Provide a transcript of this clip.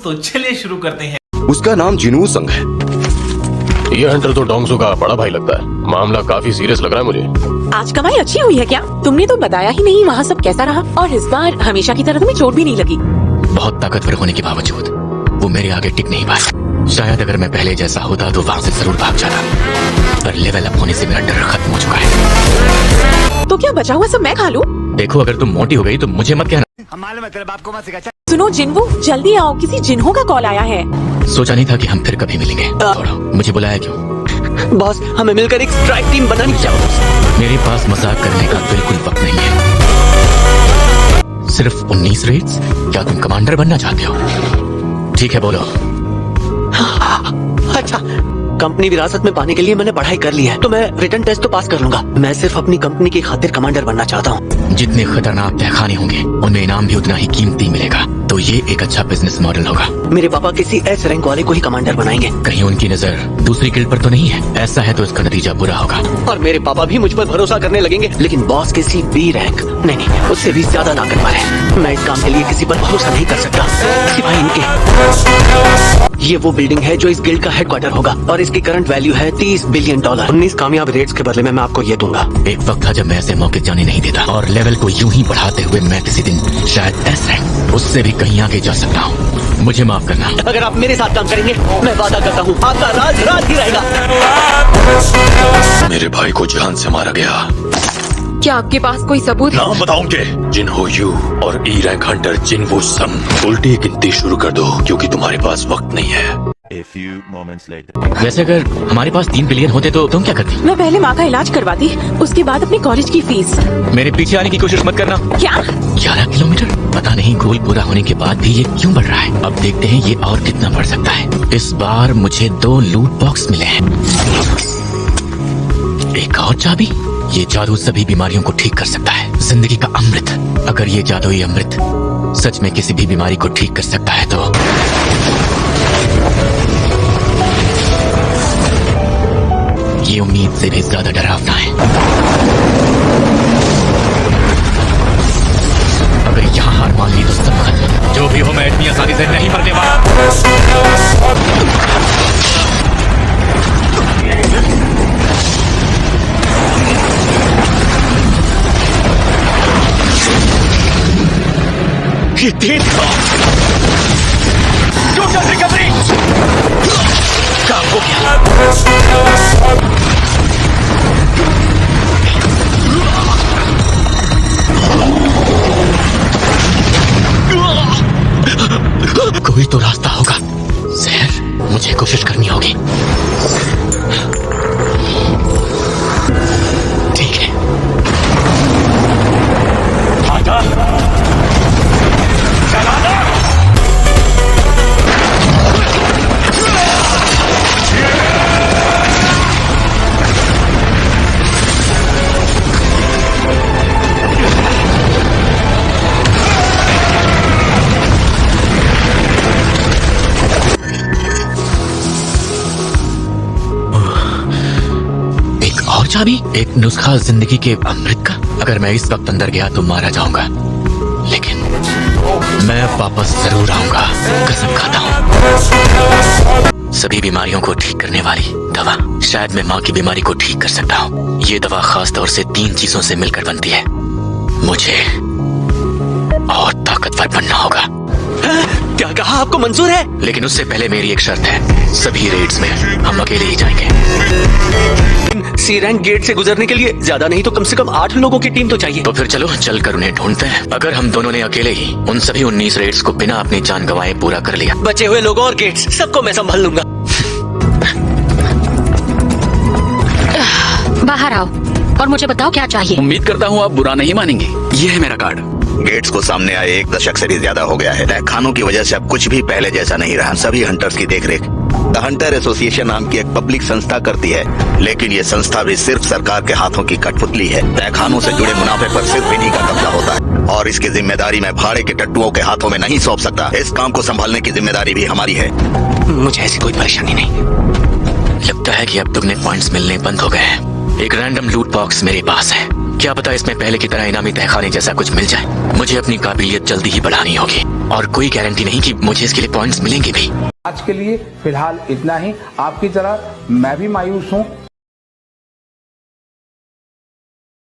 तो चलिए शुरू करते हैं। उसका नाम जिनू संग है। ये हंटर तो डोंगसू का बड़ा भाई लगता है। मामला काफी सीरियस लग रहा है मुझे। आज कमाई अच्छी हुई है क्या? तुमने तो बताया ही नहीं वहाँ सब कैसा रहा, और इस बार हमेशा की तरह तुम्हें चोट भी नहीं लगी। बहुत ताकतवर होने के बावजूद वो मेरे आगे टिक नहीं पाए। शायद अगर मैं पहले जैसा होता तो वहाँ से जरूर भाग जाता, पर लेवल अप होने से मेरा डर खत्म हो चुका है। तो क्या बचा हुआ सब मैं खा लूं? देखो, अगर तुम मोटी हो गई तो मुझे मत कहना। सुनो जिनवू, जल्दी आओ, किसी जिन्हों का कॉल आया है। सोचा नहीं था कि हम फिर कभी मिलेंगे। छोड़ो, मुझे बुलाया क्यों? बॉस, हमें मिलकर एक स्ट्राइक टीम बनानी जाओ। मेरे पास मजाक करने का बिल्कुल वक्त नहीं है। सिर्फ 19 रेड्स? क्या तुम कमांडर बनना चाहते हो? ठीक है, बोलो। अच्छा, कंपनी विरासत में पाने के लिए मैंने पढ़ाई कर ली है, तो मैं रिटन टेस्ट तो पास कर लूंगा। मैं सिर्फ अपनी कंपनी की खातिर कमांडर बनना चाहता हूँ। जितने खतरनाक तहखाने होंगे उनमें इनाम भी उतना ही कीमती मिलेगा, तो ये एक अच्छा बिजनेस मॉडल होगा। मेरे पापा किसी एस रैंक वाले को ही कमांडर बनाएंगे। कहीं उनकी नजर दूसरी गिल्ड पर तो नहीं है? ऐसा है तो इसका नतीजा बुरा होगा। और मेरे पापा भी मुझ पर भरोसा करने लगेंगे। लेकिन बॉस किसी बी रैंक, नहीं, उससे भी ज्यादा ताकत वाले। मैं इस काम के लिए किसी पर भरोसा नहीं कर सकता सिवाय इनके। ये वो बिल्डिंग है जो इस गिल्ड का हेडक्वार्टर होगा, और इसकी करंट वैल्यू है $30 बिलियन। 19 कामयाब रेट्स के बदले में मैं आपको ये दूंगा। एक वक्त था जब मैं ऐसे मौके जाने नहीं देता, और लेवल को यूं ही बढ़ाते हुए मैं किसी दिन शायद एस रैंक, उससे भी कहीं आगे जा सकता हूँ। मुझे माफ करना। अगर आप मेरे साथ काम करेंगे, मैं वादा करता हूँ आपका राज राज ही रहेगा। मेरे भाई को जान से मारा गया। क्या आपके पास कोई सबूत है? नाम बताऊंगे। जिनहो यू और ई रैंक हंटर जिनवू संग। उल्टी गिनती शुरू कर दो, क्योंकि तुम्हारे पास वक्त नहीं है। A few moments later. वैसे अगर हमारे पास 3 बिलियन होते तो तुम क्या करती? मैं पहले माँ का इलाज करवाती, उसके बाद अपने कॉलेज की फीस। मेरे पीछे आने की कोशिश मत करना। क्या? 11 किलोमीटर? पता नहीं गोल पूरा होने के बाद भी ये क्यों बढ़ रहा है। अब देखते हैं ये और कितना बढ़ सकता है। इस बार मुझे 2 लूट बॉक्स मिले हैं। एक और चाबी। ये जादू सभी बीमारियों को ठीक कर सकता है। जिंदगी का अमृत। अगर ये जादुई अमृत सच में किसी भी बीमारी को ठीक कर सकता है तो ये उम्मीद से भी ज्यादा डरावना है। अगर यहाँ हार मान ली तो सब खत्म। जो भी हो, मैं इतनी आसानी से नहीं मरने वाला। ये तेज टोटल रिकवरी काम हो गया। कोई तो रास्ता होगा। जहर, मुझे कोशिश करनी होगी। ठीक है। चाबी, एक नुस्खा जिंदगी के अमृत का। अगर मैं इस वक्त अंदर गया तो मारा जाऊंगा, लेकिन मैं वापस जरूर आऊंगा, कसम खाता हूँ। सभी बीमारियों को ठीक करने वाली दवा। शायद मैं माँ की बीमारी को ठीक कर सकता हूँ। ये दवा खास तौर से 3 चीजों से मिलकर बनती है। मुझे और ताकतवर बनना होगा। क्या कहा? आपको मंजूर है? लेकिन उससे पहले मेरी एक शर्त है। सभी रेड्स में हम अकेले ही जाएंगे। सी रैंक गेट से गुजरने के लिए ज्यादा नहीं तो कम से कम 8 लोगों की टीम तो चाहिए। तो फिर चलो चलकर उन्हें ढूंढते हैं। अगर हम दोनों ने अकेले ही उन सभी 19 रेड्स को बिना अपनी जान गंवाए पूरा कर लिया, बचे हुए लोगों और गेट्स सबको मैं संभाल लूंगा। बाहर आओ और मुझे बताओ क्या चाहिए। उम्मीद करता हूँ आप बुरा नहीं मानेंगे। ये है मेरा कार्ड। गेट्स को सामने आए 1 दशक से भी ज्यादा हो गया है। तहखानों की वजह से अब कुछ भी पहले जैसा नहीं रहा। सभी हंटर्स की देखरेख द हंटर एसोसिएशन नाम की एक पब्लिक संस्था करती है, लेकिन ये संस्था भी सिर्फ सरकार के हाथों की कठपुतली है। तहखानों से जुड़े मुनाफे पर सिर्फ इन्हीं का कब्जा होता है, और इसकी जिम्मेदारी मैं भाड़े के टट्टुओं के हाथों में नहीं सौंप सकता। इस काम को संभालने की जिम्मेदारी भी हमारी है। मुझे ऐसी कोई परेशानी नहीं। लगता है कि अब दुगने पॉइंट्स मिलने बंद हो गए हैं। एक रैंडम लूट बॉक्स मेरे पास है। क्या पता इसमें पहले की तरह इनामी तहखाने जैसा कुछ मिल जाए। मुझे अपनी काबिलियत जल्दी ही बढ़ानी होगी और कोई गारंटी नहीं कि मुझे इसके लिए पॉइंट्स मिलेंगे भी। आज के लिए फिलहाल इतना ही। आपकी तरह मैं भी मायूस हूँ